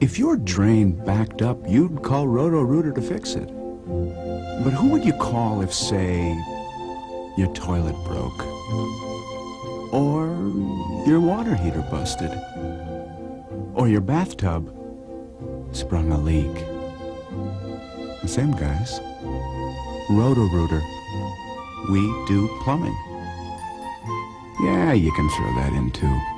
If your drain backed up, you'd call Roto-Rooter to fix it. But who would you call if, say, your toilet broke? Or your water heater busted? Or your bathtub sprung a leak? The same guys. Roto-Rooter. We do plumbing. Yeah, you can throw that in too.